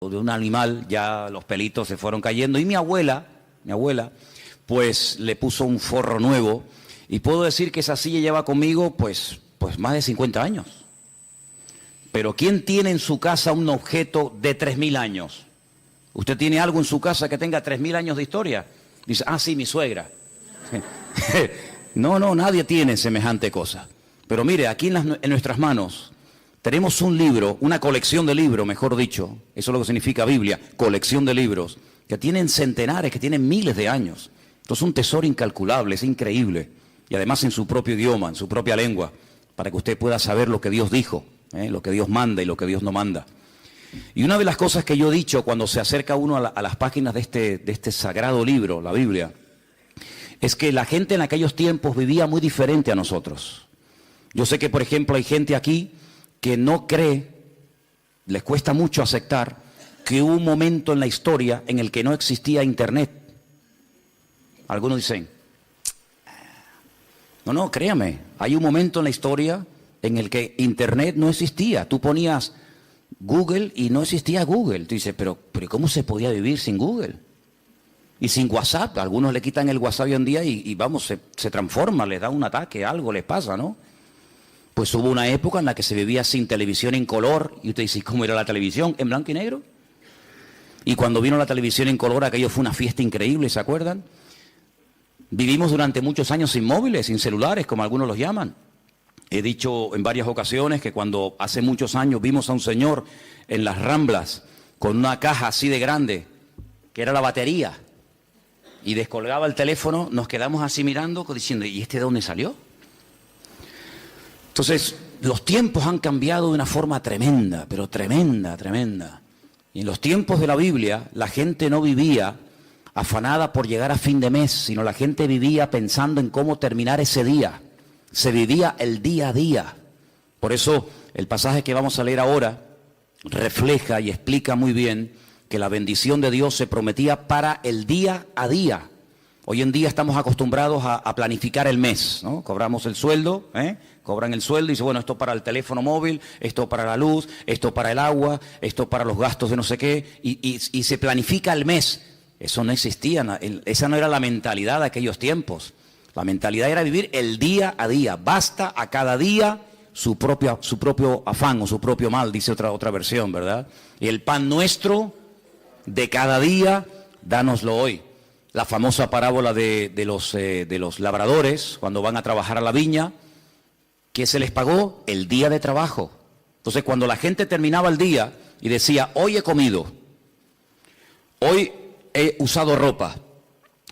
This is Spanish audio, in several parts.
o de un animal, ya los pelitos se fueron cayendo. Y mi abuela, pues le puso un forro nuevo. Y puedo decir que esa silla lleva conmigo, pues más de 50 años. Pero ¿quién tiene en su casa un objeto de 3000 años? ¿Usted tiene algo en su casa que tenga 3000 años de historia? Dice, sí, mi suegra. No, nadie tiene semejante cosa. Pero mire, aquí en nuestras manos tenemos un libro, una colección de libros, mejor dicho. Eso es lo que significa Biblia, colección de libros, que tienen centenares, que tienen miles de años. Esto es un tesoro incalculable, es increíble. Y además en su propio idioma, en su propia lengua, para que usted pueda saber lo que Dios dijo, lo que Dios manda y lo que Dios no manda. Y una de las cosas que yo he dicho cuando se acerca uno a las páginas de este sagrado libro, la Biblia, es que la gente en aquellos tiempos vivía muy diferente a nosotros. Yo sé que, por ejemplo, hay gente aquí que no cree, les cuesta mucho aceptar que hubo un momento en la historia en el que no existía Internet. Algunos dicen, no, créame, hay un momento en la historia en el que Internet no existía. Tú ponías Google y no existía Google. Tú dices, pero ¿cómo se podía vivir sin Google? Y sin WhatsApp. Algunos le quitan el WhatsApp hoy en día y vamos, se transforma, les da un ataque, algo les pasa, ¿no? Pues hubo una época en la que se vivía sin televisión en color. Y usted dice, ¿cómo era la televisión? ¿En blanco y negro? Y cuando vino la televisión en color, aquello fue una fiesta increíble, ¿se acuerdan? Vivimos durante muchos años sin móviles, sin celulares, como algunos los llaman. He dicho en varias ocasiones que cuando hace muchos años vimos a un señor en las Ramblas con una caja así de grande, que era la batería, y descolgaba el teléfono, nos quedamos así mirando, diciendo, ¿y este de dónde salió? Entonces, los tiempos han cambiado de una forma tremenda, pero tremenda. Y en los tiempos de la Biblia, la gente no vivía afanada por llegar a fin de mes, sino la gente vivía pensando en cómo terminar ese día. Se vivía el día a día. Por eso, el pasaje que vamos a leer ahora refleja y explica muy bien que la bendición de Dios se prometía para el día a día. Hoy en día estamos acostumbrados a planificar el mes, ¿no? Cobramos el sueldo, cobran el sueldo y dicen, bueno, esto para el teléfono móvil, esto para la luz, esto para el agua, esto para los gastos de no sé qué, y se planifica el mes. Eso no existía, esa no era la mentalidad de aquellos tiempos. La mentalidad era vivir el día a día. Basta a cada día su propio afán o su propio mal, dice otra versión, ¿verdad? Y el pan nuestro de cada día, dánoslo hoy. La famosa parábola de los labradores, cuando van a trabajar a la viña, ¿qué se les pagó? El día de trabajo. Entonces, cuando la gente terminaba el día y decía, hoy he comido, hoy he usado ropa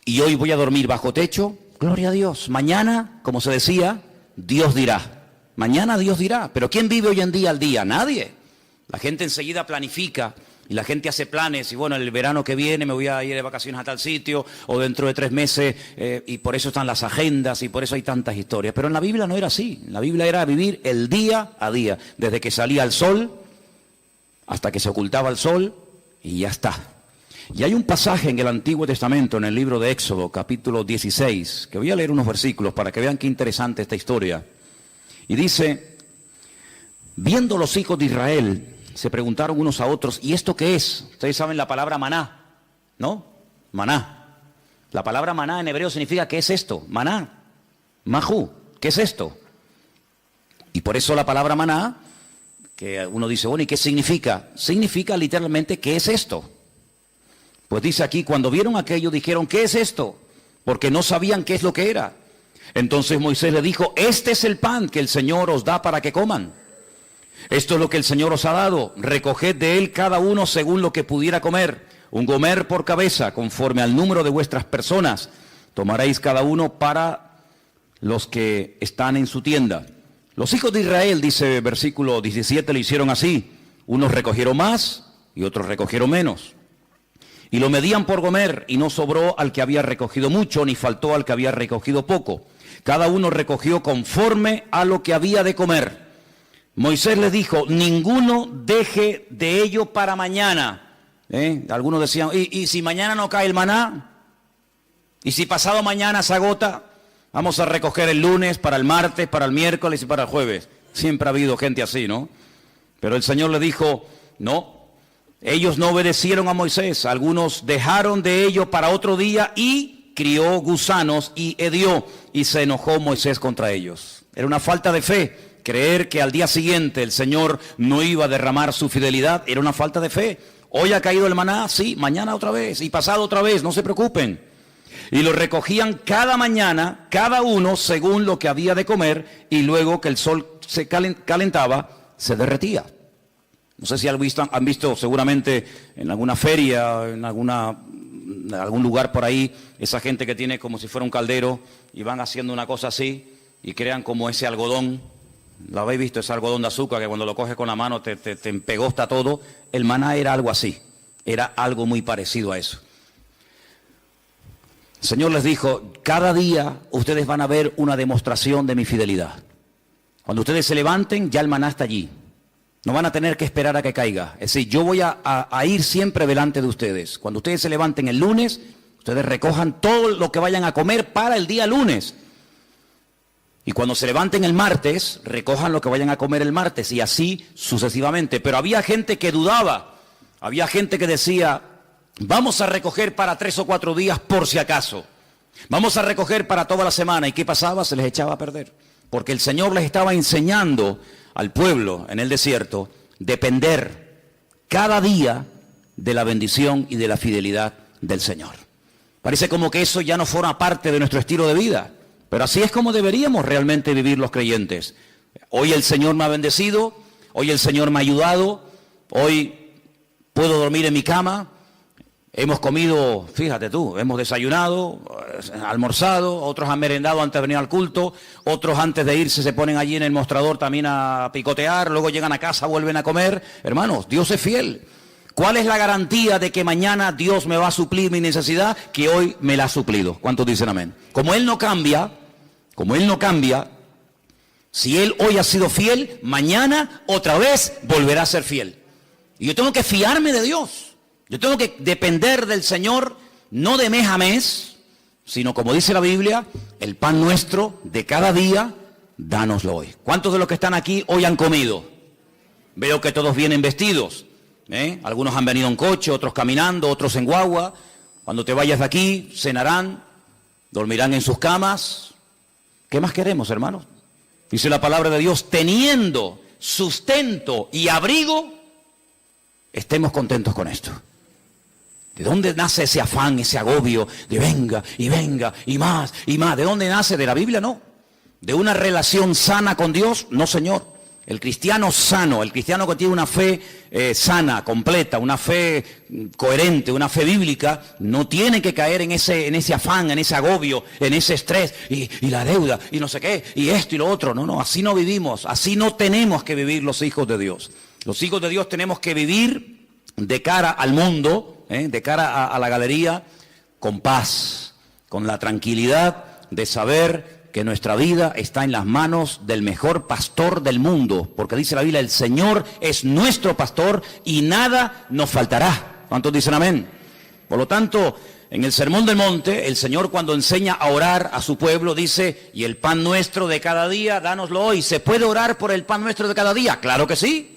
y hoy voy a dormir bajo techo, gloria a Dios. Mañana, como se decía, Dios dirá. Mañana Dios dirá. Pero ¿quién vive hoy en día al día? Nadie. La gente enseguida planifica y la gente hace planes y bueno, el verano que viene me voy a ir de vacaciones a tal sitio o dentro de 3 meses y por eso están las agendas y por eso hay tantas historias. Pero en la Biblia no era así. En la Biblia era vivir el día a día, desde que salía el sol hasta que se ocultaba el sol y ya está. Y hay un pasaje en el Antiguo Testamento, en el libro de Éxodo, capítulo 16, que voy a leer unos versículos para que vean qué interesante esta historia. Y dice, viendo los hijos de Israel, se preguntaron unos a otros, ¿y esto qué es? Ustedes saben la palabra maná, ¿no? Maná. La palabra maná en hebreo significa, ¿qué es esto? Maná. Majú. ¿Qué es esto? Y por eso la palabra maná, que uno dice, bueno, ¿y qué significa? Significa literalmente, ¿qué es esto? Pues dice aquí, cuando vieron aquello, dijeron, ¿qué es esto? Porque no sabían qué es lo que era. Entonces Moisés le dijo, este es el pan que el Señor os da para que coman. Esto es lo que el Señor os ha dado. Recoged de él cada uno según lo que pudiera comer. Un gomer por cabeza, conforme al número de vuestras personas. Tomaréis cada uno para los que están en su tienda. Los hijos de Israel, dice versículo 17, le hicieron así. Unos recogieron más y otros recogieron menos. Y lo medían por gomer, y no sobró al que había recogido mucho, ni faltó al que había recogido poco. Cada uno recogió conforme a lo que había de comer. Moisés les dijo, ninguno deje de ello para mañana. Algunos decían, ¿y si mañana no cae el maná? ¿Y si pasado mañana se agota? Vamos a recoger el lunes, para el martes, para el miércoles y para el jueves. Siempre ha habido gente así, ¿no? Pero el Señor le dijo, no. Ellos no obedecieron a Moisés, algunos dejaron de ello para otro día y crió gusanos y hedió, y se enojó Moisés contra ellos. Era una falta de fe. Creer que al día siguiente el Señor no iba a derramar su fidelidad era una falta de fe. Hoy ha caído el maná, sí, mañana otra vez y pasado otra vez, no se preocupen. Y lo recogían cada mañana, cada uno según lo que había de comer, y luego que el sol se calentaba, se derretía. No sé si han visto seguramente en alguna feria, en algún lugar por ahí, esa gente que tiene como si fuera un caldero y van haciendo una cosa así y crean como ese algodón. ¿Lo habéis visto? Ese algodón de azúcar que cuando lo coges con la mano te empegosta todo. El maná era algo así, era algo muy parecido a eso. El Señor les dijo, cada día ustedes van a ver una demostración de mi fidelidad. Cuando ustedes se levanten, ya el maná está allí. No van a tener que esperar a que caiga. Es decir, yo voy a ir siempre delante de ustedes. Cuando ustedes se levanten el lunes, ustedes recojan todo lo que vayan a comer para el día lunes. Y cuando se levanten el martes, recojan lo que vayan a comer el martes, y así sucesivamente. Pero había gente que dudaba, había gente que decía, vamos a recoger para 3 o 4 días por si acaso. Vamos a recoger para toda la semana. ¿Y qué pasaba? Se les echaba a perder. Porque el Señor les estaba enseñando al pueblo en el desierto depender cada día de la bendición y de la fidelidad del Señor. Parece como que eso ya no forma parte de nuestro estilo de vida. Pero así es como deberíamos realmente vivir los creyentes. Hoy el Señor me ha bendecido, hoy el Señor me ha ayudado, hoy puedo dormir en mi cama, hemos comido, fíjate tú, hemos desayunado, almorzado, otros han merendado antes de venir al culto, otros antes de irse se ponen allí en el mostrador también a picotear, luego llegan a casa, vuelven a comer. Hermanos, Dios es fiel. ¿Cuál es la garantía de que mañana Dios me va a suplir mi necesidad? Que hoy me la ha suplido. ¿Cuántos dicen amén? Como Él no cambia, si Él hoy ha sido fiel, mañana otra vez volverá a ser fiel. Y yo tengo que fiarme de Dios. Yo tengo que depender del Señor, no de mes a mes, sino como dice la Biblia, el pan nuestro de cada día, dánoslo hoy. ¿Cuántos de los que están aquí hoy han comido? Veo que todos vienen vestidos. Algunos han venido en coche, otros caminando, otros en guagua. Cuando te vayas de aquí, cenarán, dormirán en sus camas. ¿Qué más queremos, hermanos? Dice la palabra de Dios, teniendo sustento y abrigo, estemos contentos con esto. ¿De dónde nace ese afán, ese agobio de venga y más y más? ¿De dónde nace? ¿De la Biblia? No. ¿De una relación sana con Dios? No, Señor. El cristiano sano, el cristiano que tiene una fe sana, completa, una fe coherente, una fe bíblica, no tiene que caer en ese afán, en ese agobio, en ese estrés, y la deuda, y no sé qué, y esto y lo otro. No, así no vivimos, así no tenemos que vivir los hijos de Dios. Los hijos de Dios tenemos que vivir de cara al mundo, de cara a la galería, con paz, con la tranquilidad de saber que nuestra vida está en las manos del mejor pastor del mundo, porque dice la Biblia, el Señor es nuestro pastor y nada nos faltará. ¿Cuántos dicen amén? Por lo tanto, en el Sermón del Monte, el Señor cuando enseña a orar a su pueblo dice, y el pan nuestro de cada día, dánoslo hoy. ¿Se puede orar por el pan nuestro de cada día? Claro que sí.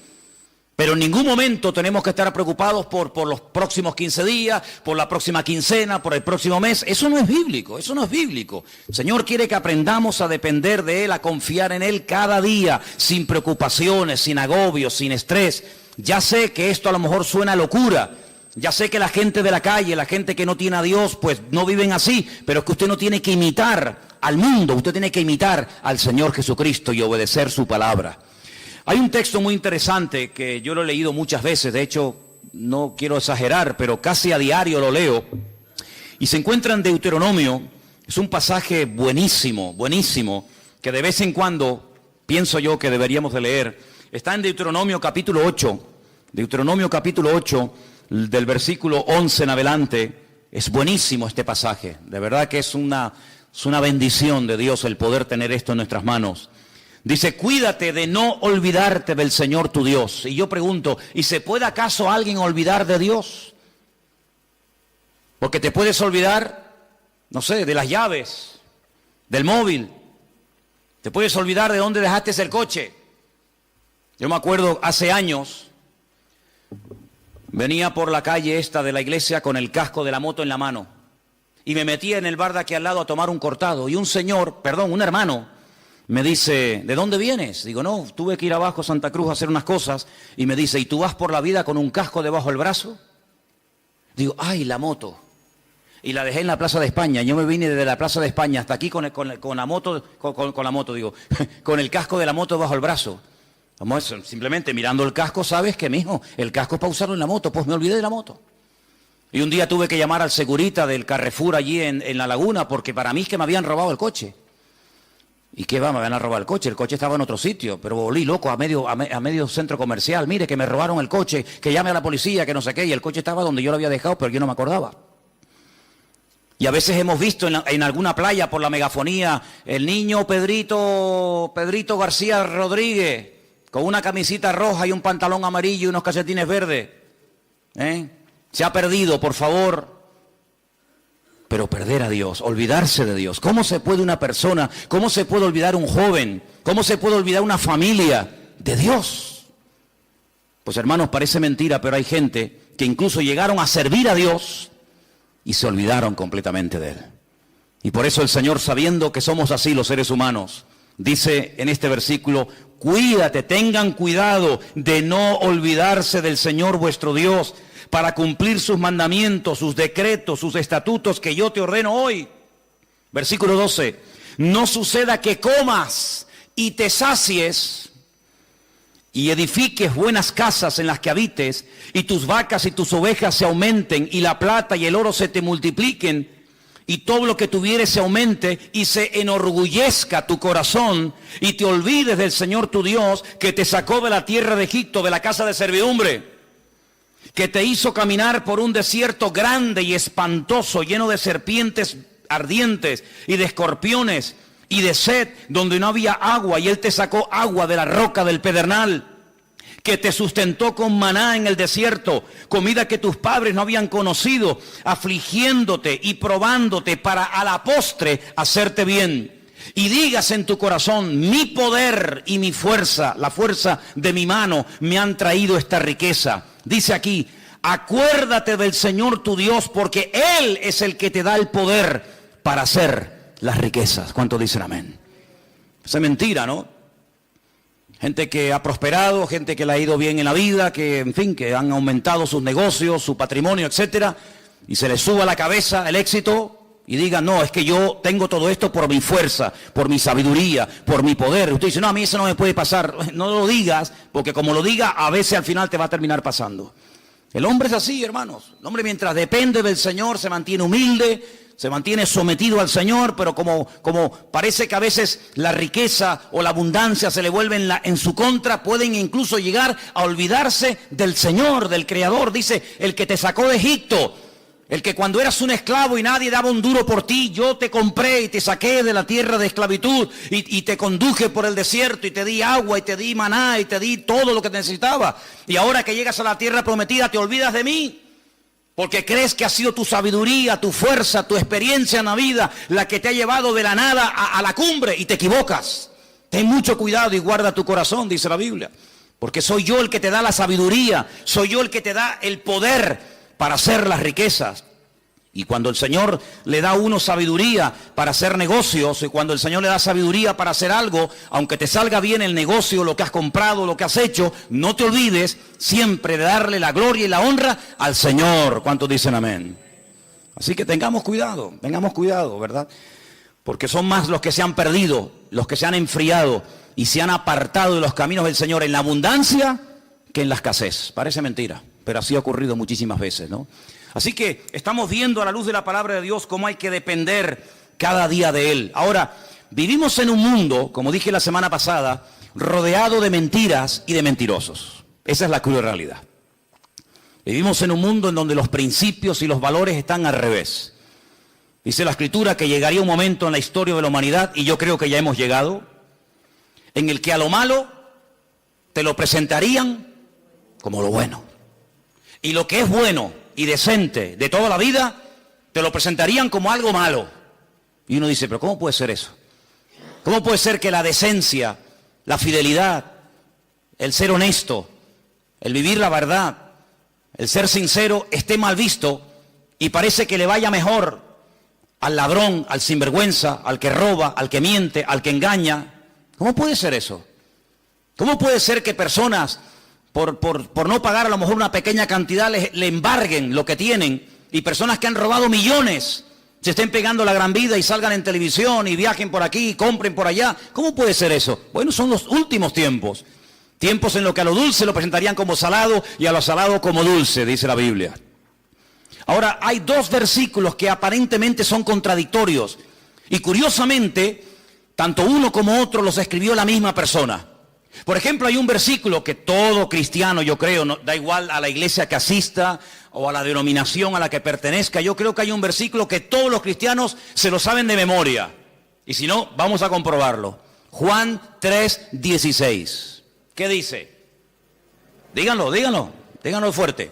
Pero en ningún momento tenemos que estar preocupados por los próximos 15 días, por la próxima quincena, por el próximo mes. Eso no es bíblico, eso no es bíblico. El Señor quiere que aprendamos a depender de Él, a confiar en Él cada día, sin preocupaciones, sin agobios, sin estrés. Ya sé que esto a lo mejor suena a locura. Ya sé que la gente de la calle, la gente que no tiene a Dios, pues no viven así. Pero es que usted no tiene que imitar al mundo, usted tiene que imitar al Señor Jesucristo y obedecer su palabra. Hay un texto muy interesante que yo lo he leído muchas veces, de hecho no quiero exagerar, pero casi a diario lo leo, y se encuentra en Deuteronomio. Es un pasaje buenísimo, buenísimo, que de vez en cuando pienso yo que deberíamos de leer. Está en Deuteronomio capítulo 8, del versículo 11 en adelante. Es buenísimo este pasaje, de verdad que es una bendición de Dios el poder tener esto en nuestras manos. Dice, cuídate de no olvidarte del Señor tu Dios. Y yo pregunto, ¿y se puede acaso alguien olvidar de Dios? Porque te puedes olvidar, no sé, de las llaves, del móvil. Te puedes olvidar de dónde dejaste el coche. Yo me acuerdo hace años, Venía por la calle esta de la iglesia con el casco de la moto en la mano y me metía en el bar de aquí al lado a tomar un cortado y un señor, perdón, un hermano, me dice, ¿de dónde vienes? Digo, no, tuve que ir abajo a Santa Cruz a hacer unas cosas. Y me dice, ¿y tú vas por la vida con un casco debajo del brazo? Digo, ay, la moto. Y la dejé en la Plaza de España. Yo me vine desde la Plaza de España hasta aquí con la moto, con el casco de la moto bajo el brazo. Vamos, simplemente mirando el casco, sabes que, mijo, el casco es para usarlo en la moto. Pues me olvidé de la moto. Y un día tuve que llamar al segurita del Carrefour allí en La Laguna, porque para mí es que me habían robado el coche. ¿Y qué va? Me van a robar el coche estaba en otro sitio, pero volví loco a medio centro comercial. Mire, que me robaron el coche, que llame a la policía, que no sé qué, y el coche estaba donde yo lo había dejado, pero yo no me acordaba. Y a veces hemos visto en alguna playa por la megafonía, el niño Pedrito García Rodríguez, con una camisita roja y un pantalón amarillo y unos calcetines verdes. Se ha perdido, por favor. Pero perder a Dios, olvidarse de Dios. ¿Cómo se puede una persona, cómo se puede olvidar un joven, cómo se puede olvidar una familia de Dios? Pues hermanos, parece mentira, pero hay gente que incluso llegaron a servir a Dios y se olvidaron completamente de Él. Y por eso el Señor, sabiendo que somos así los seres humanos, dice en este versículo, cuídate, tengan cuidado de no olvidarse del Señor vuestro Dios, para cumplir sus mandamientos, sus decretos, sus estatutos que yo te ordeno hoy. Versículo 12. No suceda que comas y te sacies y edifiques buenas casas en las que habites y tus vacas y tus ovejas se aumenten y la plata y el oro se te multipliquen y todo lo que tuvieres se aumente y se enorgullezca tu corazón y te olvides del Señor tu Dios que te sacó de la tierra de Egipto, de la casa de servidumbre, que te hizo caminar por un desierto grande y espantoso, lleno de serpientes ardientes y de escorpiones y de sed, donde no había agua, y Él te sacó agua de la roca del pedernal, que te sustentó con maná en el desierto, comida que tus padres no habían conocido, afligiéndote y probándote para a la postre hacerte bien. Y digas en tu corazón, mi poder y mi fuerza, la fuerza de mi mano, me han traído esta riqueza. Dice aquí, acuérdate del Señor tu Dios, porque Él es el que te da el poder para hacer las riquezas. ¿Cuántos dicen amén? Esa es mentira, ¿no? Gente que ha prosperado, gente que le ha ido bien en la vida, que en fin, que han aumentado sus negocios, su patrimonio, etcétera, y se les suba a la cabeza el éxito y digan, no, es que yo tengo todo esto por mi fuerza, por mi sabiduría, por mi poder. Usted dice, no, a mí eso no me puede pasar. No lo digas, porque como lo diga, a veces al final te va a terminar pasando. El hombre es así, hermanos. El hombre, mientras depende del Señor, se mantiene humilde, se mantiene sometido al Señor, pero como parece que a veces la riqueza o la abundancia se le vuelve en su contra, pueden incluso llegar a olvidarse del Señor, del Creador. Dice, el que te sacó de Egipto, el que cuando eras un esclavo y nadie daba un duro por ti, yo te compré y te saqué de la tierra de esclavitud y te conduje por el desierto y te di agua y te di maná y te di todo lo que necesitaba. Y ahora que llegas a la tierra prometida te olvidas de mí, porque crees que ha sido tu sabiduría, tu fuerza, tu experiencia en la vida la que te ha llevado de la nada a la cumbre, y te equivocas. Ten mucho cuidado y guarda tu corazón, dice la Biblia, porque soy yo el que te da la sabiduría, soy yo el que te da el poder para hacer las riquezas. Y cuando el Señor le da a uno sabiduría para hacer negocios, y cuando el Señor le da sabiduría para hacer algo, aunque te salga bien el negocio, lo que has comprado, lo que has hecho, no te olvides siempre de darle la gloria y la honra al Señor. ¿Cuántos dicen amén? Así que tengamos cuidado, ¿verdad? Porque son más los que se han perdido, los que se han enfriado y se han apartado de los caminos del Señor en la abundancia que en la escasez. Parece mentira, pero así ha ocurrido muchísimas veces, ¿no? Así que estamos viendo a la luz de la palabra de Dios cómo hay que depender cada día de Él. Ahora, vivimos en un mundo, como dije la semana pasada, rodeado de mentiras y de mentirosos. Esa es la cruel realidad. Vivimos en un mundo en donde los principios y los valores están al revés. Dice la Escritura que llegaría un momento en la historia de la humanidad, y yo creo que ya hemos llegado, en el que a lo malo te lo presentarían como lo bueno. Y lo que es bueno y decente de toda la vida, te lo presentarían como algo malo. Y uno dice, pero ¿cómo puede ser eso? ¿Cómo puede ser que la decencia, la fidelidad, el ser honesto, el vivir la verdad, el ser sincero esté mal visto y parece que le vaya mejor al ladrón, al sinvergüenza, al que roba, al que miente, al que engaña. ¿Cómo puede ser eso? ¿Cómo puede ser que personas, por no pagar a lo mejor una pequeña cantidad, le embarguen lo que tienen, y personas que han robado millones se estén pegando la gran vida y salgan en televisión y viajen por aquí y compren por allá? ¿Cómo puede ser eso? Bueno, son los últimos tiempos. Tiempos en los que a lo dulce lo presentarían como salado y a lo salado como dulce, dice la Biblia. Ahora, hay dos versículos que aparentemente son contradictorios. Y curiosamente, tanto uno como otro los escribió la misma persona. Por ejemplo, hay un versículo que todo cristiano, yo creo, no, da igual a la iglesia que asista o a la denominación a la que pertenezca, yo creo que hay un versículo que todos los cristianos se lo saben de memoria. Y si no, vamos a comprobarlo. Juan 3:16. ¿Qué dice? Díganlo, díganlo, díganlo fuerte.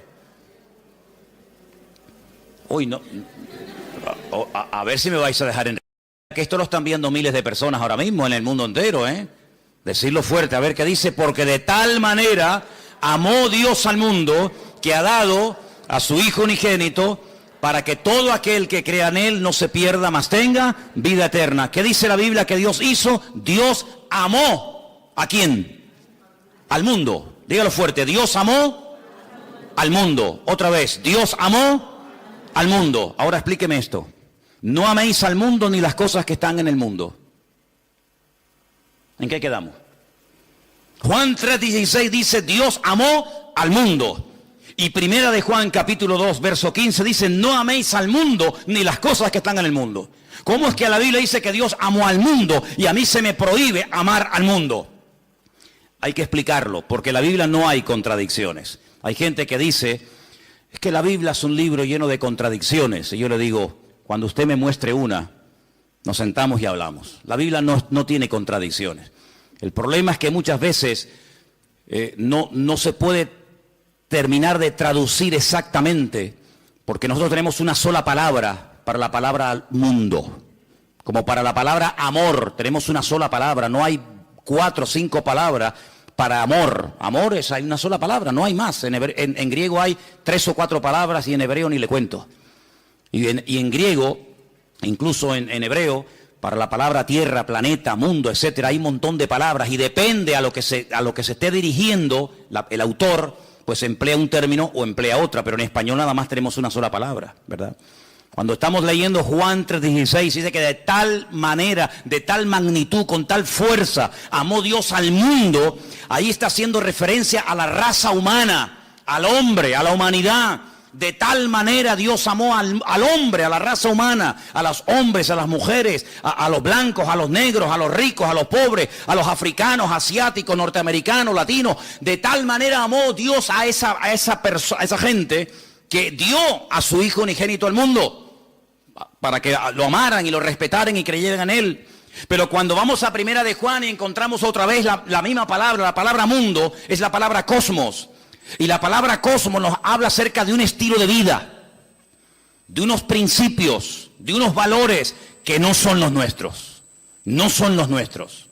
Uy, no. A ver si me vais a dejar en... Que esto lo están viendo miles de personas ahora mismo en el mundo entero, ¿eh? Decirlo fuerte, a ver qué dice. Porque de tal manera amó Dios al mundo que ha dado a su Hijo unigénito para que todo aquel que crea en Él no se pierda, mas tenga vida eterna. ¿Qué dice la Biblia que Dios hizo? Dios amó. ¿A quién? Al mundo. Dígalo fuerte. Dios amó al mundo. Otra vez. Dios amó al mundo. Ahora explíqueme esto. No améis al mundo ni las cosas que están en el mundo. ¿En qué quedamos? Juan 3:16 dice, Dios amó al mundo. Y primera de Juan capítulo 2, verso 15 dice, no améis al mundo ni las cosas que están en el mundo. ¿Cómo es que la Biblia dice que Dios amó al mundo y a mí se me prohíbe amar al mundo? Hay que explicarlo, porque en la Biblia no hay contradicciones. Hay gente que dice, es que la Biblia es un libro lleno de contradicciones. Y yo le digo, cuando usted me muestre una, nos sentamos y hablamos. La Biblia no tiene contradicciones. El problema es que muchas veces no se puede terminar de traducir exactamente, porque nosotros tenemos una sola palabra para la palabra mundo. Como para la palabra amor, tenemos una sola palabra. No hay 4 o 5 palabras para amor. Amor hay una sola palabra, no hay más. En griego hay 3 o 4 palabras y en hebreo ni le cuento. Y en griego, incluso en hebreo, para la palabra tierra, planeta, mundo, etcétera, hay un montón de palabras y depende a lo que se esté dirigiendo el autor, pues emplea un término o emplea otra, pero en español nada más tenemos una sola palabra, ¿verdad? Cuando estamos leyendo Juan 3:16, dice que de tal manera, de tal magnitud, con tal fuerza, amó Dios al mundo. Ahí está haciendo referencia a la raza humana, al hombre, a la humanidad. De tal manera Dios amó al hombre, a la raza humana, a los hombres, a las mujeres, a los blancos, a los negros, a los ricos, a los pobres, a los africanos, asiáticos, norteamericanos, latinos. De tal manera amó Dios a esa gente que dio a su Hijo unigénito al mundo, para que lo amaran y lo respetaran y creyeran en Él. Pero cuando vamos a primera de Juan y encontramos otra vez la misma palabra, la palabra mundo, es la palabra cosmos. Y la palabra cosmos nos habla acerca de un estilo de vida, de unos principios, de unos valores que no son los nuestros. No son los nuestros.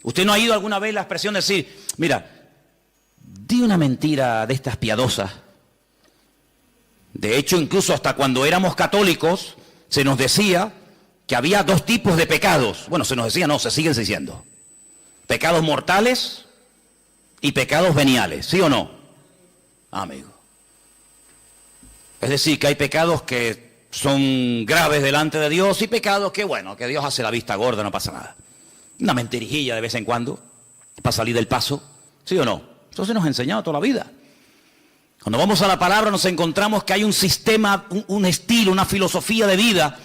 ¿Usted no ha oído alguna vez la expresión de decir, mira, di una mentira de estas piadosas? De hecho, incluso hasta cuando éramos católicos, se nos decía que había 2 tipos de pecados. Bueno, se nos decía, no, se siguen diciendo. Pecados mortales y pecados veniales, ¿sí o no? Amigo. Es decir, que hay pecados que son graves delante de Dios y pecados que, bueno, que Dios hace la vista gorda, no pasa nada. Una mentirijilla de vez en cuando para salir del paso, ¿sí o no? Eso se nos ha enseñado toda la vida. Cuando vamos a la palabra nos encontramos que hay un sistema, un estilo, una filosofía de vida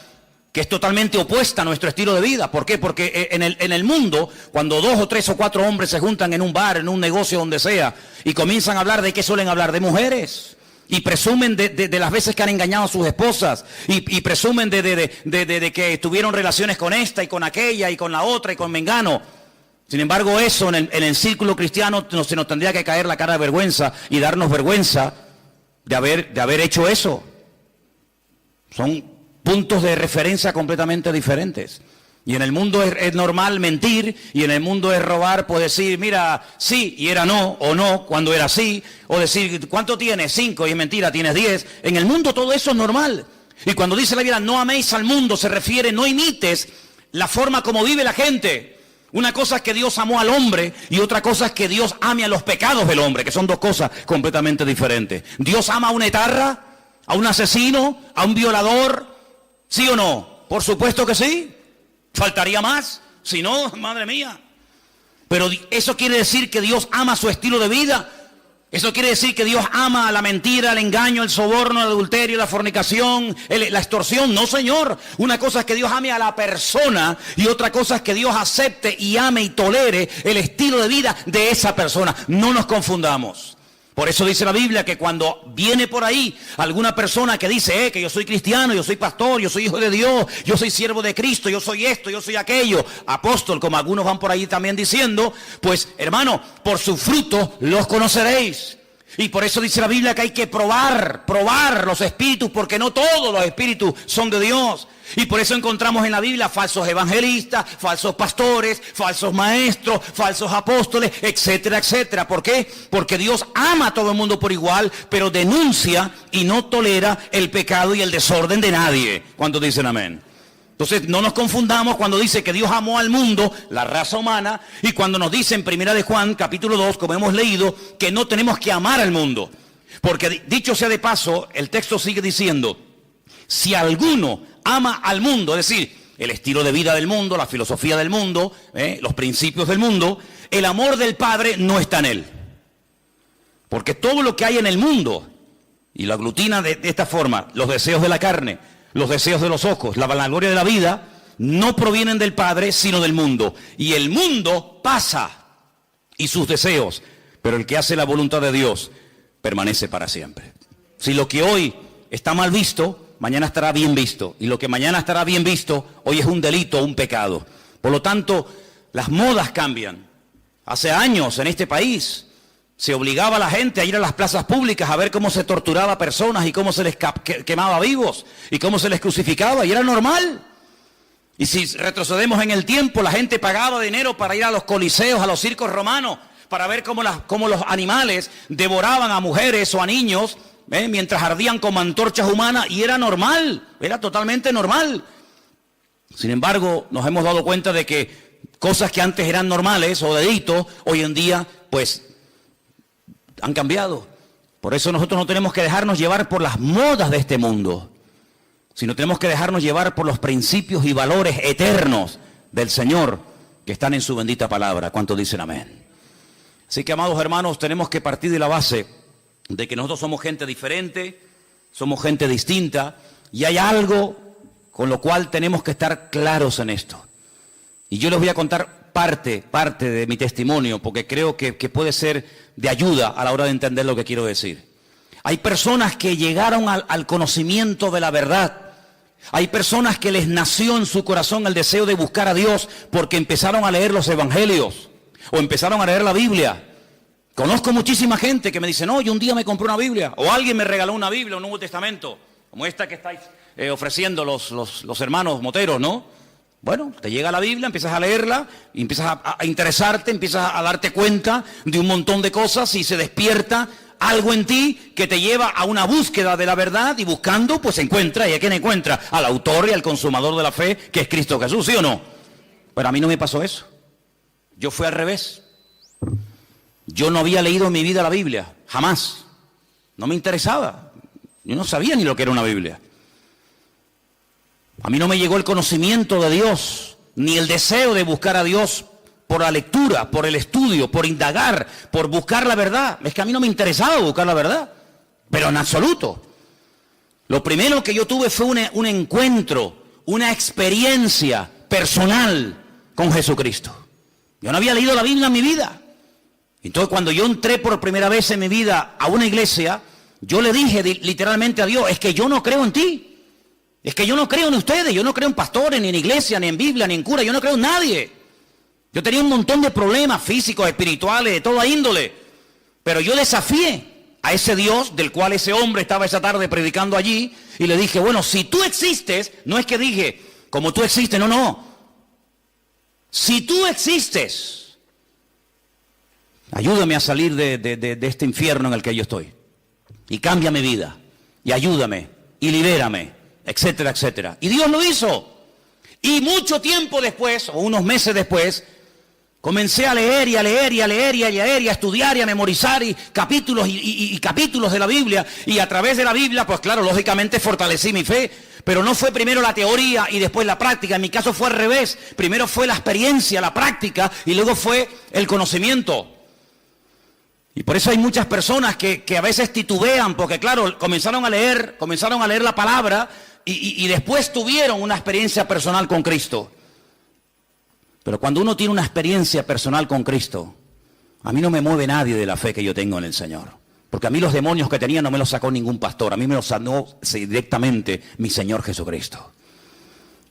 que es totalmente opuesta a nuestro estilo de vida. ¿Por qué? Porque en el mundo, cuando 2 o 3 o 4 hombres se juntan en un bar, en un negocio, donde sea, y comienzan a hablar, ¿de qué suelen hablar? De mujeres. Y presumen de las veces que han engañado a sus esposas. Y presumen de que tuvieron relaciones con esta y con aquella y con la otra y con mengano. Sin embargo, eso en el círculo cristiano se nos tendría que caer la cara de vergüenza y darnos vergüenza de haber hecho eso. Son puntos de referencia completamente diferentes. Y en el mundo es normal mentir, y en el mundo es robar, pues decir, mira, sí, y era no, o no, cuando era sí, o decir, ¿cuánto tienes? 5, y es mentira, tienes 10. En el mundo todo eso es normal. Y cuando dice la Biblia, no améis al mundo, se refiere, no imites la forma como vive la gente. Una cosa es que Dios amó al hombre, y otra cosa es que Dios ame a los pecados del hombre, que son dos cosas completamente diferentes. ¿Dios ama a una etarra, a un asesino, a un violador? ¿Sí o no? Por supuesto que sí. ¿Faltaría más? Si no, madre mía. Pero eso quiere decir que Dios ama su estilo de vida. Eso quiere decir que Dios ama la mentira, el engaño, el soborno, el adulterio, la fornicación, la extorsión. No, señor. Una cosa es que Dios ame a la persona, y otra cosa es que Dios acepte y ame y tolere el estilo de vida de esa persona. No nos confundamos. Por eso dice la Biblia que cuando viene por ahí alguna persona que dice que yo soy cristiano, yo soy pastor, yo soy hijo de Dios, yo soy siervo de Cristo, yo soy esto, yo soy aquello, apóstol, como algunos van por ahí también diciendo, pues hermano, por sus frutos los conoceréis. Y por eso dice la Biblia que hay que probar los espíritus, porque no todos los espíritus son de Dios. Y por eso encontramos en la Biblia falsos evangelistas, falsos pastores, falsos maestros, falsos apóstoles, etcétera, etcétera. ¿Por qué? Porque Dios ama a todo el mundo por igual, pero denuncia y no tolera el pecado y el desorden de nadie. ¿Cuántos dicen amén? Entonces no nos confundamos cuando dice que Dios amó al mundo, la raza humana, y cuando nos dice en 1 de Juan, capítulo 2, como hemos leído, que no tenemos que amar al mundo. Porque dicho sea de paso, el texto sigue diciendo, si alguno ama al mundo, es decir, el estilo de vida del mundo, la filosofía del mundo, los principios del mundo, el amor del Padre no está en él. Porque todo lo que hay en el mundo, y lo aglutina de esta forma, los deseos de la carne, los deseos de los ojos, la vanagloria de la vida, no provienen del Padre, sino del mundo. Y el mundo pasa, y sus deseos, pero el que hace la voluntad de Dios permanece para siempre. Si lo que hoy está mal visto, mañana estará bien visto. Y lo que mañana estará bien visto, hoy es un delito, un pecado. Por lo tanto, las modas cambian. Hace años en este país se obligaba a la gente a ir a las plazas públicas a ver cómo se torturaba a personas y cómo se les quemaba vivos y cómo se les crucificaba, y era normal. Y si retrocedemos en el tiempo, la gente pagaba dinero para ir a los coliseos, a los circos romanos, para ver cómo los animales devoraban a mujeres o a niños, mientras ardían como antorchas humanas, y era normal, era totalmente normal. Sin embargo, nos hemos dado cuenta de que cosas que antes eran normales o delitos, hoy en día, pues, han cambiado. Por eso nosotros no tenemos que dejarnos llevar por las modas de este mundo, sino tenemos que dejarnos llevar por los principios y valores eternos del Señor que están en su bendita palabra. ¿Cuántos dicen amén? Así que, amados hermanos, tenemos que partir de la base de que nosotros somos gente diferente, somos gente distinta, y hay algo con lo cual tenemos que estar claros en esto. Y yo les voy a contar parte de mi testimonio, porque creo que puede ser de ayuda a la hora de entender lo que quiero decir. Hay personas que llegaron al conocimiento de la verdad. Hay personas que les nació en su corazón el deseo de buscar a Dios porque empezaron a leer los evangelios o empezaron a leer la Biblia. Conozco muchísima gente que me dice, no, yo un día me compré una Biblia, o alguien me regaló una Biblia, un Nuevo Testamento, como esta que estáis ofreciendo los hermanos moteros, ¿no? Bueno, te llega la Biblia, empiezas a leerla, y empiezas a interesarte, empiezas a darte cuenta de un montón de cosas, y se despierta algo en ti que te lleva a una búsqueda de la verdad, y buscando, pues encuentra, ¿y a quién encuentra? Al autor y al consumador de la fe, que es Cristo Jesús, ¿sí o no? Pero a mí no me pasó eso. Yo fui al revés. Yo no había leído en mi vida la Biblia, jamás. No me interesaba. Yo no sabía ni lo que era una Biblia. A mí no me llegó el conocimiento de Dios, ni el deseo de buscar a Dios por la lectura, por el estudio, por indagar, por buscar la verdad. Es que a mí no me interesaba buscar la verdad, pero en absoluto. Lo primero que yo tuve fue un encuentro, una experiencia personal con Jesucristo. Yo no había leído la Biblia en mi vida. Entonces, cuando yo entré por primera vez en mi vida a una iglesia, yo le dije literalmente a Dios, es que yo no creo en ti. Es que yo no creo en ustedes, yo no creo en pastores, ni en iglesia, ni en Biblia, ni en cura, yo no creo en nadie. Yo tenía un montón de problemas físicos, espirituales, de toda índole. Pero yo desafié a ese Dios del cual ese hombre estaba esa tarde predicando allí, y le dije, bueno, si tú existes, no es que dije, como tú existes, no. Si tú existes, ayúdame a salir de este infierno en el que yo estoy. Y cambia mi vida. Y ayúdame. Y libérame. Etcétera, etcétera. Y Dios lo hizo. Y mucho tiempo después, o unos meses después, comencé a leer y a leer y a leer y a leer y a estudiar y a memorizar capítulos y capítulos de la Biblia. Y a través de la Biblia, pues claro, lógicamente fortalecí mi fe. Pero no fue primero la teoría y después la práctica. En mi caso fue al revés. Primero fue la experiencia, la práctica, y luego fue el conocimiento. Y por eso hay muchas personas que a veces titubean, porque claro, comenzaron a leer la palabra y después tuvieron una experiencia personal con Cristo. Pero cuando uno tiene una experiencia personal con Cristo, a mí no me mueve nadie de la fe que yo tengo en el Señor. Porque a mí los demonios que tenía no me los sacó ningún pastor, a mí me los sanó directamente mi Señor Jesucristo.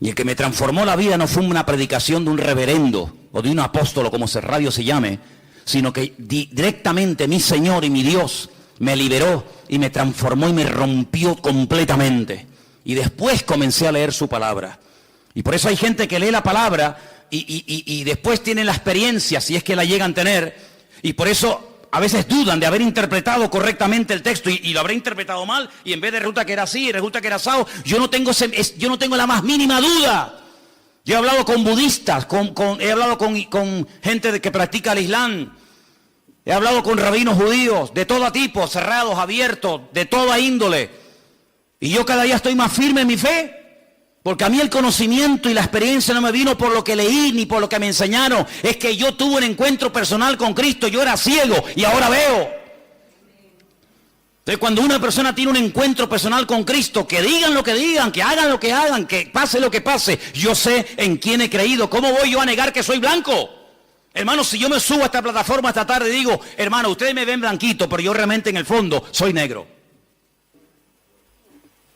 Y el que me transformó la vida no fue una predicación de un reverendo o de un apóstolo, como ese radio se llame, sino que directamente mi Señor y mi Dios me liberó y me transformó y me rompió completamente. Y después comencé a leer su palabra. Y por eso hay gente que lee la palabra y después tiene la experiencia, si es que la llegan a tener, y por eso a veces dudan de haber interpretado correctamente el texto y lo habré interpretado mal, y en vez de resulta que era así, resulta que era asado. Yo no tengo la más mínima duda. Yo he hablado con budistas, he hablado con gente que practica el Islam, he hablado con rabinos judíos de todo tipo, cerrados, abiertos, de toda índole. Y yo cada día estoy más firme en mi fe, porque a mí el conocimiento y la experiencia no me vino por lo que leí ni por lo que me enseñaron. Es que yo tuve un encuentro personal con Cristo. Yo era ciego y ahora veo. Entonces, cuando una persona tiene un encuentro personal con Cristo, que digan lo que digan, que hagan lo que hagan, que pase lo que pase, yo sé en quién he creído. ¿Cómo voy yo a negar que soy blanco? Hermano, si yo me subo a esta plataforma esta tarde y digo, hermano, ustedes me ven blanquito, pero yo realmente en el fondo soy negro.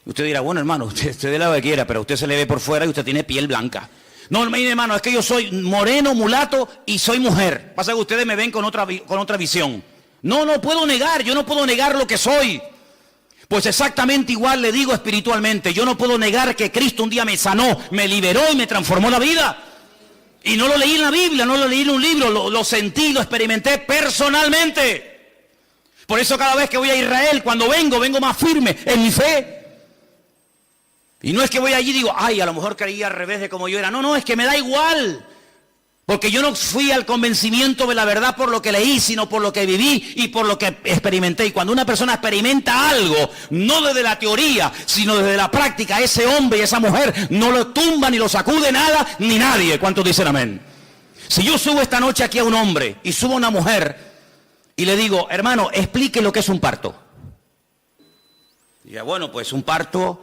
Usted dirá, bueno, hermano, usted dé lo que quiera, pero usted se le ve por fuera y usted tiene piel blanca. No, mire, hermano, es que yo soy moreno, mulato y soy mujer. Pasa que ustedes me ven con otra visión. No puedo negar, yo no puedo negar lo que soy. Pues exactamente igual le digo espiritualmente. Yo no puedo negar que Cristo un día me sanó, me liberó y me transformó la vida. Y no lo leí en la Biblia, no lo leí en un libro, lo sentí, lo experimenté personalmente. Por eso cada vez que voy a Israel, cuando vengo más firme en mi fe. Y no es que voy allí y digo, ay, a lo mejor creía al revés de como yo era. No, es que me da igual. Porque yo no fui al convencimiento de la verdad por lo que leí, sino por lo que viví y por lo que experimenté. Y cuando una persona experimenta algo, no desde la teoría, sino desde la práctica, ese hombre y esa mujer no lo tumba, ni lo sacude nada, ni nadie. ¿Cuántos dicen amén? Si yo subo esta noche aquí a un hombre y subo a una mujer y le digo, hermano, explique lo que es un parto. Y ya, bueno, pues un parto...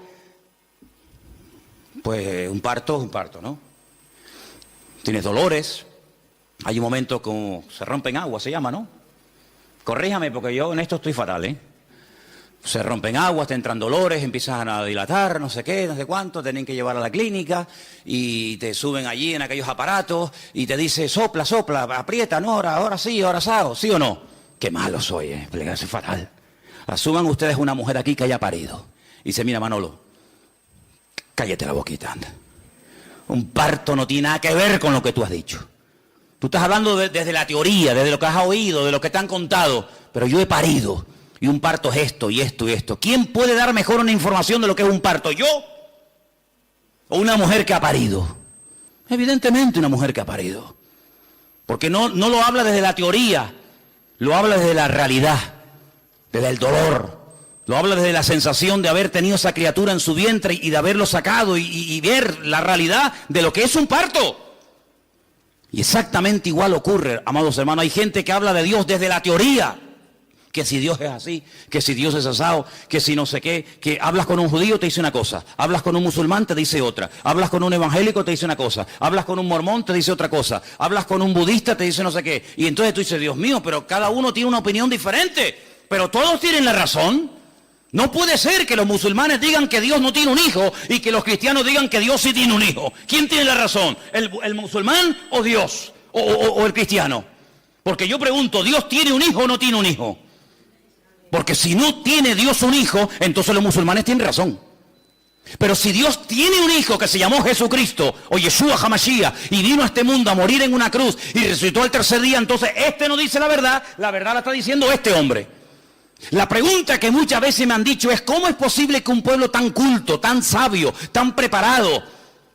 Pues un parto es un parto, ¿no? Tienes dolores, hay un momento como se rompen agua, se llama, ¿no? Corríjame porque yo en esto estoy fatal, ¿eh? Se rompen aguas, te entran dolores, empiezan a dilatar, no sé qué, no sé cuánto, tienen que llevar a la clínica y te suben allí en aquellos aparatos y te dice sopla, aprieta, no, ahora sí, ahora asado, ¿sí o no? Qué malo soy, plegarse fatal. Asuman ustedes una mujer aquí que haya parido y dice, mira Manolo, cállate la boquita, anda. Un parto no tiene nada que ver con lo que tú has dicho. Tú estás hablando desde la teoría, desde lo que has oído, de lo que te han contado. Pero yo he parido. Y un parto es esto y esto y esto. ¿Quién puede dar mejor una información de lo que es un parto? ¿Yo? ¿O una mujer que ha parido? Evidentemente una mujer que ha parido. Porque no lo habla desde la teoría. Lo habla desde la realidad. Desde el dolor. Lo habla desde la sensación de haber tenido esa criatura en su vientre y de haberlo sacado y ver la realidad de lo que es un parto. Y exactamente igual ocurre, amados hermanos. Hay gente que habla de Dios desde la teoría. Que si Dios es así, que si Dios es asado, que si no sé qué. Que hablas con un judío, te dice una cosa. Hablas con un musulmán, te dice otra. Hablas con un evangélico, te dice una cosa. Hablas con un mormón, te dice otra cosa. Hablas con un budista, te dice no sé qué. Y entonces tú dices, Dios mío, pero cada uno tiene una opinión diferente. Pero todos tienen la razón. No puede ser que los musulmanes digan que Dios no tiene un hijo y que los cristianos digan que Dios sí tiene un hijo. ¿Quién tiene la razón? ¿El musulmán o Dios? ¿O el cristiano? Porque yo pregunto, ¿Dios tiene un hijo o no tiene un hijo? Porque si no tiene Dios un hijo, entonces los musulmanes tienen razón. Pero si Dios tiene un hijo que se llamó Jesucristo, o Yeshua HaMashiach, y vino a este mundo a morir en una cruz y resucitó al tercer día, entonces este no dice la verdad la está diciendo este hombre. La pregunta que muchas veces me han dicho es: ¿cómo es posible que un pueblo tan culto, tan sabio, tan preparado,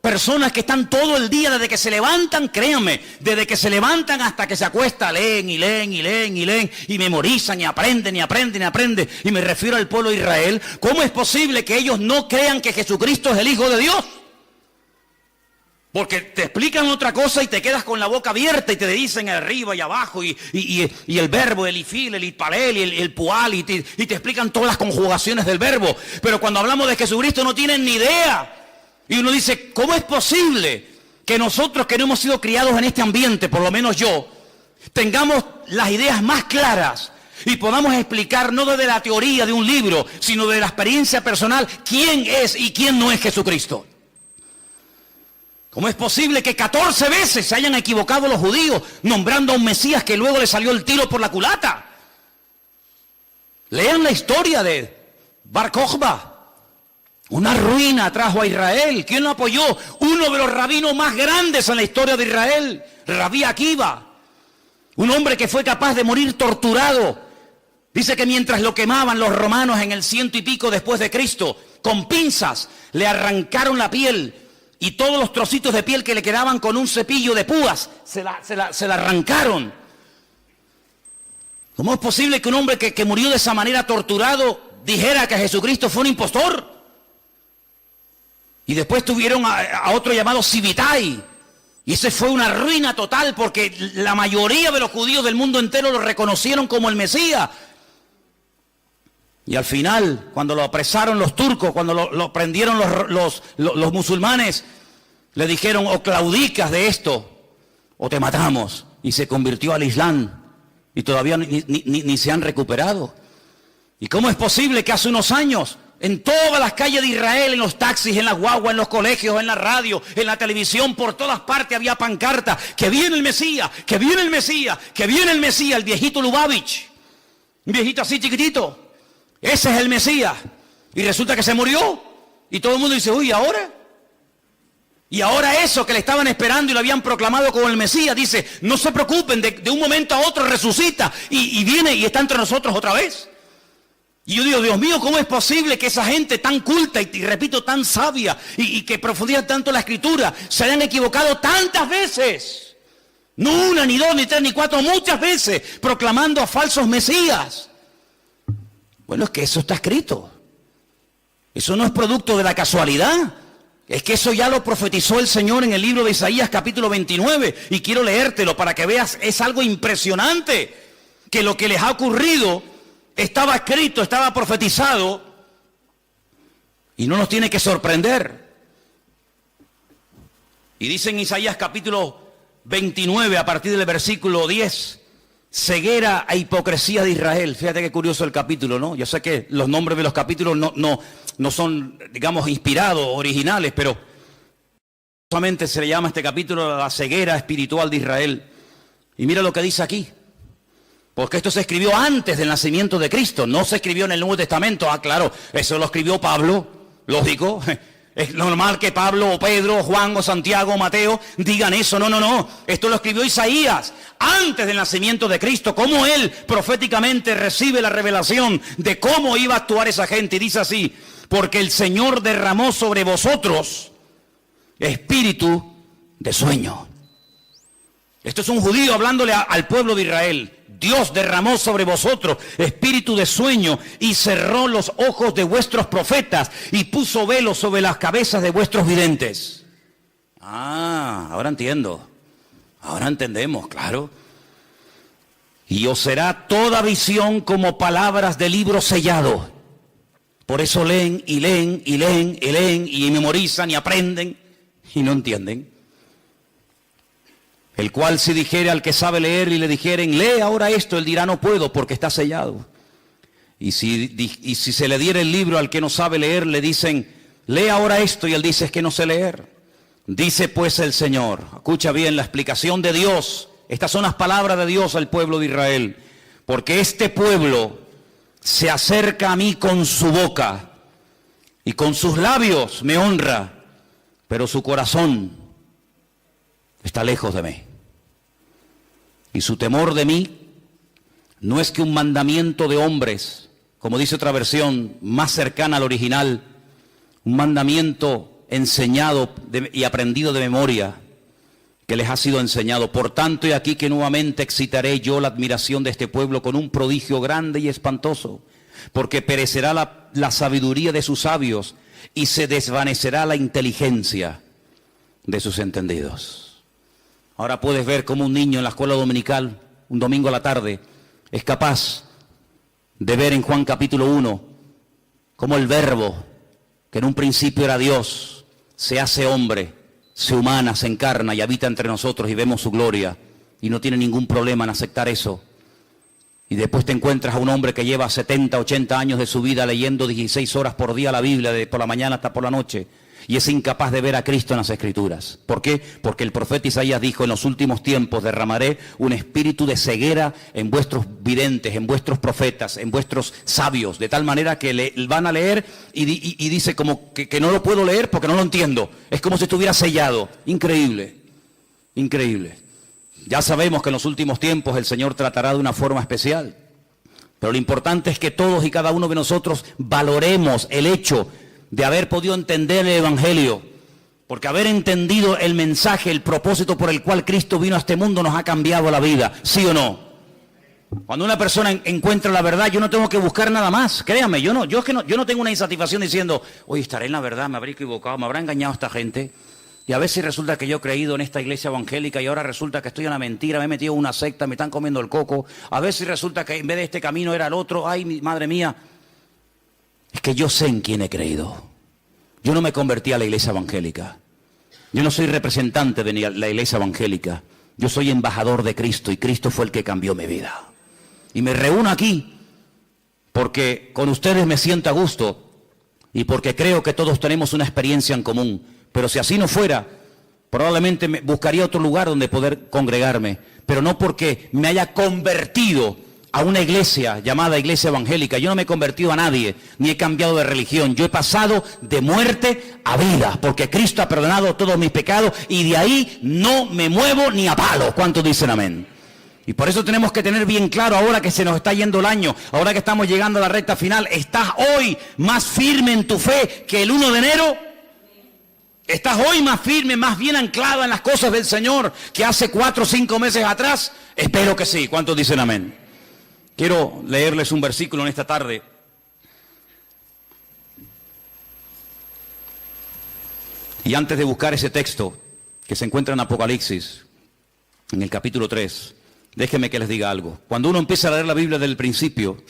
personas que están todo el día desde que se levantan, créanme, desde que se levantan hasta que se acuesta, leen y leen y leen y leen y memorizan y aprenden y aprenden y aprenden, y me refiero al pueblo de Israel, ¿cómo es posible que ellos no crean que Jesucristo es el Hijo de Dios? Porque te explican otra cosa y te quedas con la boca abierta y te dicen arriba y abajo y el verbo, el ifil, el itpalel y el pual y te explican todas las conjugaciones del verbo. Pero cuando hablamos de Jesucristo no tienen ni idea. Y uno dice: ¿cómo es posible que nosotros, que no hemos sido criados en este ambiente, por lo menos yo, tengamos las ideas más claras y podamos explicar, no desde la teoría de un libro, sino de la experiencia personal, quién es y quién no es Jesucristo? ¿Cómo es posible que 14 veces se hayan equivocado los judíos nombrando a un Mesías que luego le salió el tiro por la culata? Lean la historia de Bar Kokhba. Una ruina trajo a Israel. ¿Quién lo apoyó? Uno de los rabinos más grandes en la historia de Israel, Rabí Akiva. Un hombre que fue capaz de morir torturado. Dice que mientras lo quemaban los romanos en el 100 y pico después de Cristo, con pinzas le arrancaron la piel y todos los trocitos de piel que le quedaban con un cepillo de púas se la arrancaron. ¿Cómo es posible que un hombre que murió de esa manera torturado dijera que Jesucristo fue un impostor? Y después tuvieron a otro llamado Sibitai. Y ese fue una ruina total porque la mayoría de los judíos del mundo entero lo reconocieron como el Mesías. Y al final, cuando lo apresaron los turcos, cuando lo prendieron los musulmanes, le dijeron: o claudicas de esto o te matamos. Y se convirtió al Islam. Y todavía ni se han recuperado. ¿Y cómo es posible que hace unos años, en todas las calles de Israel, en los taxis, en las guaguas, en los colegios, en la radio, en la televisión, por todas partes había pancartas: que viene el Mesías, que viene el Mesías, que viene el Mesías, el viejito Lubavitch, un viejito así chiquitito, ese es el Mesías? Y resulta que se murió, y todo el mundo dice: uy, ¿ahora? Y ahora eso que le estaban esperando y lo habían proclamado como el Mesías, dice: no se preocupen, de un momento a otro resucita y viene y está entre nosotros otra vez. Y yo digo: Dios mío, ¿cómo es posible que esa gente tan culta y repito, tan sabia y que profundiza tanto la Escritura se hayan equivocado tantas veces? No una, ni dos, ni tres, ni cuatro, muchas veces, proclamando a falsos mesías. Bueno, es que eso está escrito. Eso no es producto de la casualidad. Es que eso ya lo profetizó el Señor en el libro de Isaías capítulo 29. Y quiero leértelo para que veas, es algo impresionante. Que lo que les ha ocurrido estaba escrito, estaba profetizado. Y no nos tiene que sorprender. Y dice en Isaías capítulo 29, a partir del versículo 10, ceguera e hipocresía de Israel. Fíjate qué curioso el capítulo, ¿no? Yo sé que los nombres de los capítulos no son, digamos, inspirados, originales, pero solamente se le llama a este capítulo la ceguera espiritual de Israel. Y mira lo que dice aquí. Porque esto se escribió antes del nacimiento de Cristo, no se escribió en el Nuevo Testamento. Ah, claro, eso lo escribió Pablo, lógico. Es normal que Pablo o Pedro o Juan o Santiago o Mateo digan eso. No. Esto lo escribió Isaías antes del nacimiento de Cristo. Cómo él proféticamente recibe la revelación de cómo iba a actuar esa gente. Y dice así: porque el Señor derramó sobre vosotros espíritu de sueño. Esto es un judío hablándole al pueblo de Israel. Dios derramó sobre vosotros espíritu de sueño y cerró los ojos de vuestros profetas y puso velo sobre las cabezas de vuestros videntes. Ah, ahora entiendo. Ahora entendemos, claro. Y os será toda visión como palabras de libro sellado. Por eso leen y leen y leen y leen y memorizan y aprenden y no entienden. El cual si dijere al que sabe leer y le dijeren: lee ahora esto, él dirá: no puedo porque está sellado. Y si se le diera el libro al que no sabe leer, le dicen: lee ahora esto, y él dice: es que no sé leer. Dice pues el Señor, escucha bien la explicación de Dios. Estas son las palabras de Dios al pueblo de Israel. Porque este pueblo se acerca a mí con su boca y con sus labios me honra, pero su corazón está lejos de mí. Y su temor de mí no es que un mandamiento de hombres, como dice otra versión más cercana al original, un mandamiento enseñado y aprendido de memoria, que les ha sido enseñado. Por tanto, he aquí que nuevamente excitaré yo la admiración de este pueblo con un prodigio grande y espantoso, porque perecerá la sabiduría de sus sabios y se desvanecerá la inteligencia de sus entendidos. Ahora puedes ver cómo un niño en la escuela dominical, un domingo a la tarde, es capaz de ver en Juan capítulo 1, cómo el Verbo, que en un principio era Dios, se hace hombre, se humana, se encarna y habita entre nosotros y vemos su gloria y no tiene ningún problema en aceptar eso. Y después te encuentras a un hombre que lleva 70, 80 años de su vida leyendo 16 horas por día la Biblia, de por la mañana hasta por la noche, y es incapaz de ver a Cristo en las Escrituras. ¿Por qué? Porque el profeta Isaías dijo: en los últimos tiempos derramaré un espíritu de ceguera en vuestros videntes, en vuestros profetas, en vuestros sabios, de tal manera que van a leer y dice como que no lo puedo leer porque no lo entiendo. Es como si estuviera sellado. Increíble, increíble. Ya sabemos que en los últimos tiempos el Señor tratará de una forma especial, pero lo importante es que todos y cada uno de nosotros valoremos el hecho de haber podido entender el Evangelio, porque haber entendido el mensaje, el propósito por el cual Cristo vino a este mundo nos ha cambiado la vida, ¿sí o no? Cuando una persona encuentra la verdad, yo no tengo que buscar nada más, créame, yo no tengo una insatisfacción diciendo: oye, estaré en la verdad, me habré equivocado, me habrá engañado esta gente. Y a veces resulta que yo he creído en esta iglesia evangélica y ahora resulta que estoy en la mentira, me he metido en una secta, me están comiendo el coco. A veces resulta que en vez de este camino era el otro. Ay, madre mía. Es que yo sé en quién he creído. Yo no me convertí a la iglesia evangélica. Yo no soy representante de la iglesia evangélica. Yo soy embajador de Cristo y Cristo fue el que cambió mi vida. Y me reúno aquí porque con ustedes me siento a gusto y porque creo que todos tenemos una experiencia en común. Pero si así no fuera, probablemente buscaría otro lugar donde poder congregarme, pero no porque me haya convertido a una iglesia llamada iglesia evangélica. Yo no me he convertido a nadie, ni he cambiado de religión. Yo he pasado de muerte a vida, porque Cristo ha perdonado todos mis pecados y de ahí no me muevo ni a palo. ¿Cuántos dicen amén? Y por eso tenemos que tener bien claro, ahora que se nos está yendo el año, ahora que estamos llegando a la recta final, ¿estás hoy más firme en tu fe que el 1 de enero? ¿Estás hoy más firme, más bien anclado en las cosas del Señor que hace 4 o 5 meses atrás? Espero que sí. ¿Cuántos dicen amén? Quiero leerles un versículo en esta tarde. Y antes de buscar ese texto que se encuentra en Apocalipsis, en el capítulo 3, déjenme que les diga algo. Cuando uno empieza a leer la Biblia desde el principio,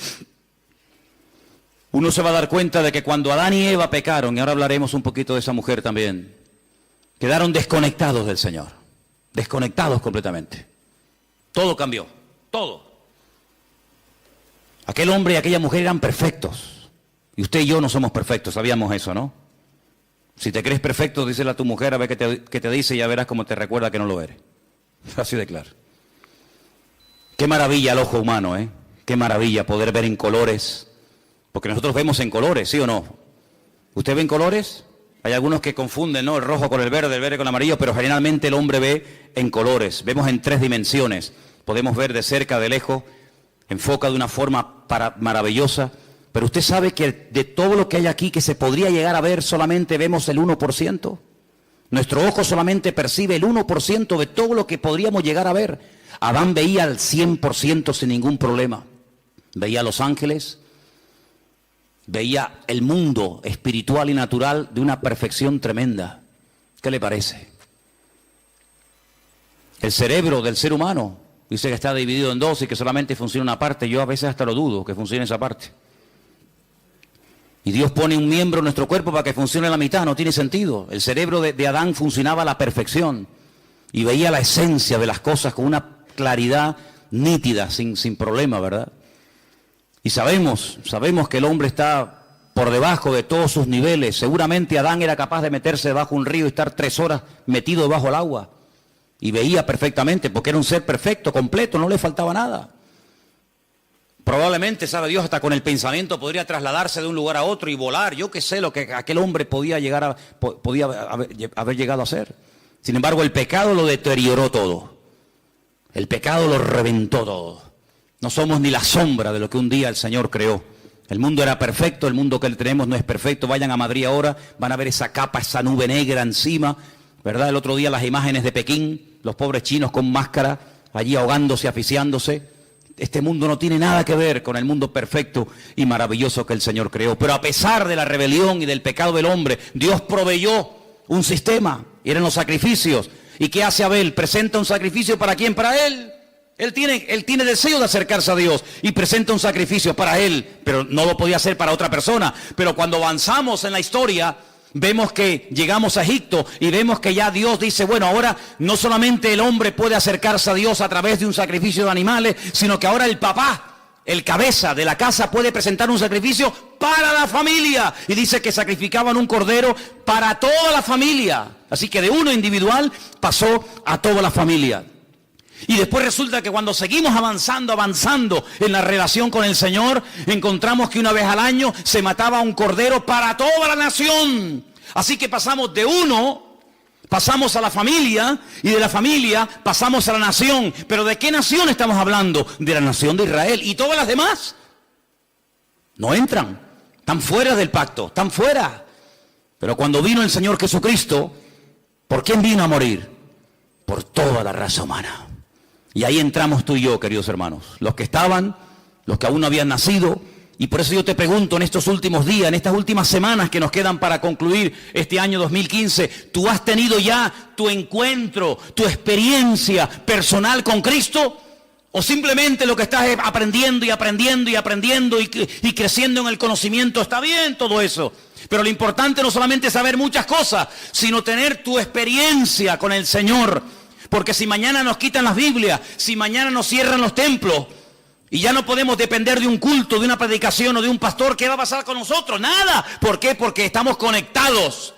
uno se va a dar cuenta de que cuando Adán y Eva pecaron, y ahora hablaremos un poquito de esa mujer también, quedaron desconectados del Señor, desconectados completamente. Todo cambió, todo. Aquel hombre y aquella mujer eran perfectos, y usted y yo no somos perfectos, sabíamos eso, ¿no? Si te crees perfecto, díselo a tu mujer, a ver qué te dice y ya verás cómo te recuerda que no lo eres. Así de claro. Qué maravilla el ojo humano, ¿eh? Qué maravilla poder ver en colores. Porque nosotros vemos en colores, ¿sí o no? ¿Usted ve en colores? Hay algunos que confunden, ¿no? El rojo con el verde con el amarillo, pero generalmente el hombre ve en colores. Vemos en 3 dimensiones. Podemos ver de cerca, de lejos, enfoca de una forma maravillosa. Pero usted sabe que de todo lo que hay aquí que se podría llegar a ver, solamente vemos el 1%. Nuestro ojo solamente percibe el 1% de todo lo que podríamos llegar a ver. Adán veía al 100% sin ningún problema. Veía a los ángeles. Veía el mundo espiritual y natural de una perfección tremenda. ¿Qué le parece? El cerebro del ser humano dice que está dividido en 2 y que solamente funciona una parte. Yo a veces hasta lo dudo que funcione esa parte. Y Dios pone un miembro en nuestro cuerpo para que funcione la mitad. No tiene sentido. El cerebro de Adán funcionaba a la perfección y veía la esencia de las cosas con una claridad nítida, sin problema, ¿verdad? Y sabemos que el hombre está por debajo de todos sus niveles. Seguramente Adán era capaz de meterse debajo de un río y estar 3 horas metido debajo del agua. Y veía perfectamente, porque era un ser perfecto, completo, no le faltaba nada. Probablegmente, sabe Dios, hasta con el pensamiento podría trasladarse de un lugar a otro y volar. Yo qué sé lo que aquel hombre podía haber llegado a hacer. Sin embargo, el pecado lo deterioró todo. El pecado lo reventó todo. No somos ni la sombra de lo que un día el Señor creó. El mundo era perfecto, el mundo que tenemos no es perfecto. Vayan a Madrid ahora, van a ver esa capa, esa nube negra encima, ¿verdad? El otro día las imágenes de Pekín, los pobres chinos con máscara, allí ahogándose, asfixiándose. Este mundo no tiene nada que ver con el mundo perfecto y maravilloso que el Señor creó. Pero a pesar de la rebelión y del pecado del hombre, Dios proveyó un sistema, eran los sacrificios. ¿Y qué hace Abel? Presenta un sacrificio ¿para quién? Para él. Él tiene deseo de acercarse a Dios y presenta un sacrificio para él, pero no lo podía hacer para otra persona. Pero cuando avanzamos en la historia, vemos que llegamos a Egipto y vemos que ya Dios dice, bueno, ahora no solamente el hombre puede acercarse a Dios a través de un sacrificio de animales, sino que ahora el papá, el cabeza de la casa, puede presentar un sacrificio para la familia. Y dice que sacrificaban un cordero para toda la familia. Así que de uno individual pasó a toda la familia. Y después resulta que cuando seguimos avanzando en la relación con el Señor, encontramos que una vez al año se mataba un cordero para toda la nación. Así que pasamos de uno, pasamos a la familia, y de la familia pasamos a la nación. ¿Pero de qué nación estamos hablando? De la nación de Israel. ¿Y todas las demás? No entran, están fuera del pacto, están fuera. Pero cuando vino el Señor Jesucristo, ¿por quién vino a morir? Por toda la raza humana. Y ahí entramos tú y yo, queridos hermanos, los que estaban, los que aún no habían nacido. Y por eso yo te pregunto en estos últimos días, en estas últimas semanas que nos quedan para concluir este año 2015, ¿tú has tenido ya tu encuentro, tu experiencia personal con Cristo? ¿O simplemente lo que estás es aprendiendo y creciendo en el conocimiento? Está bien todo eso, pero lo importante no solamente es saber muchas cosas, sino tener tu experiencia con el Señor. Porque si mañana nos quitan las Biblias, si mañana nos cierran los templos y ya no podemos depender de un culto, de una predicación o de un pastor, ¿qué va a pasar con nosotros? Nada. ¿Por qué? Porque estamos conectados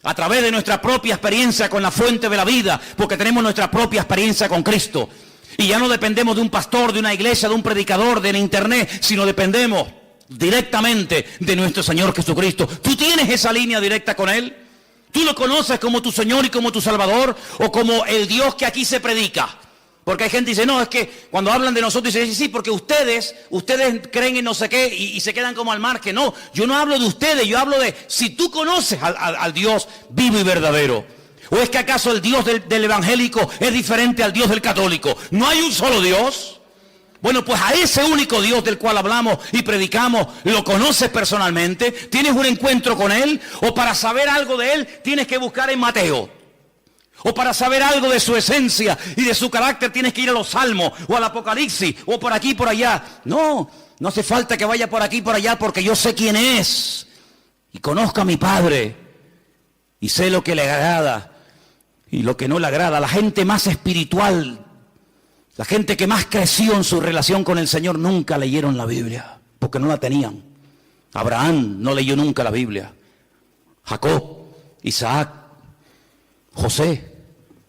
a través de nuestra propia experiencia con la fuente de la vida, porque tenemos nuestra propia experiencia con Cristo. Y ya no dependemos de un pastor, de una iglesia, de un predicador, del internet, sino dependemos directamente de nuestro Señor Jesucristo. ¿Tú tienes esa línea directa con Él? ¿Tú lo conoces como tu Señor y como tu Salvador? ¿O como el Dios que aquí se predica? Porque hay gente que dice, no, es que cuando hablan de nosotros, dicen, sí, porque ustedes creen en no sé qué y se quedan como al margen. No, yo no hablo de ustedes, yo hablo de si tú conoces al Dios vivo y verdadero. ¿O es que acaso el Dios del evangélico es diferente al Dios del católico? ¿No hay un solo Dios? Bueno, pues a ese único Dios del cual hablamos y predicamos, ¿lo conoces personalmente? ¿Tienes un encuentro con Él? ¿O para saber algo de Él tienes que buscar en Mateo? ¿O para saber algo de su esencia y de su carácter tienes que ir a los Salmos o al Apocalipsis o por aquí y por allá? No, no hace falta que vaya por aquí y por allá porque yo sé quién es y conozco a mi Padre y sé lo que le agrada y lo que no le agrada. La gente más espiritual, la gente que más creció en su relación con el Señor, nunca leyeron la Biblia, porque no la tenían. Abraham no leyó nunca la Biblia. Jacob, Isaac, José,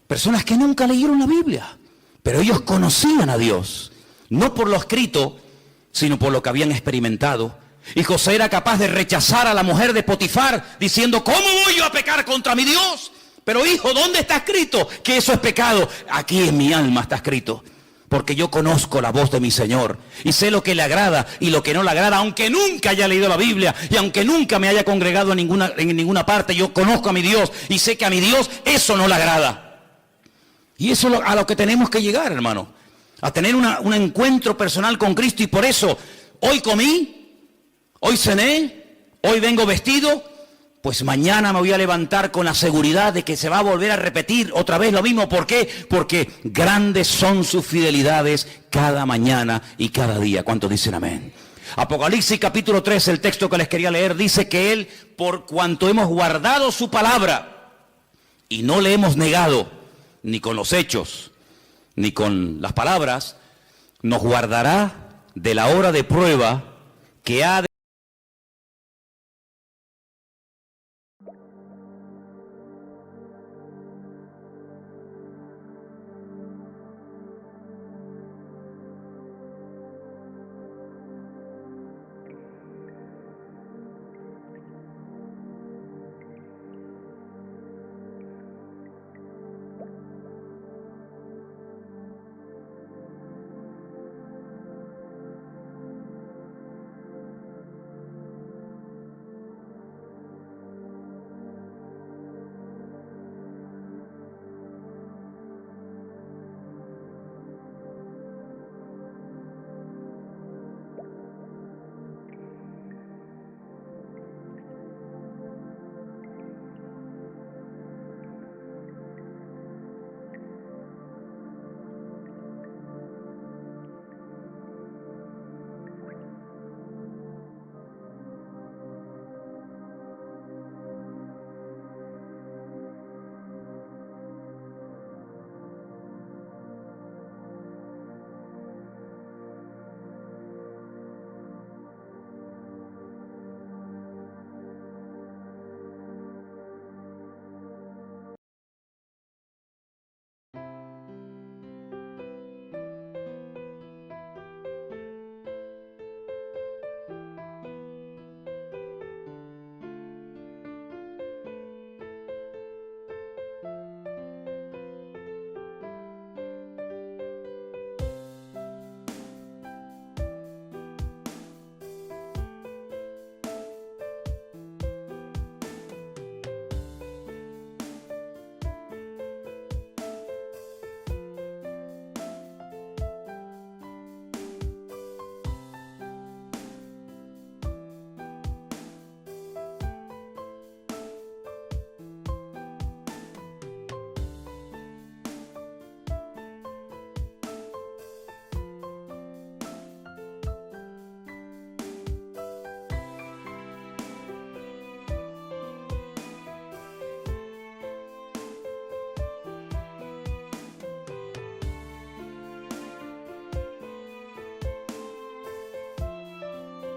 personas que nunca leyeron la Biblia, pero ellos conocían a Dios, no por lo escrito, sino por lo que habían experimentado. Y José era capaz de rechazar a la mujer de Potifar, diciendo, ¿cómo voy yo a pecar contra mi Dios? Pero hijo, ¿dónde está escrito que eso es pecado? Aquí en mi alma está escrito. Porque yo conozco la voz de mi Señor y sé lo que le agrada y lo que no le agrada, aunque nunca haya leído la Biblia y aunque nunca me haya congregado en ninguna parte, yo conozco a mi Dios y sé que a mi Dios eso no le agrada. Y eso es a lo que tenemos que llegar, hermano, a tener un encuentro personal con Cristo. Y por eso, hoy comí, hoy cené, hoy vengo vestido, pues mañana me voy a levantar con la seguridad de que se va a volver a repetir otra vez lo mismo. ¿Por qué? Porque grandes son sus fidelidades cada mañana y cada día. ¿Cuántos dicen amén? Apocalipsis capítulo 3, el texto que les quería leer, dice que Él, por cuanto hemos guardado su palabra y no le hemos negado, ni con los hechos, ni con las palabras, nos guardará de la hora de prueba que ha de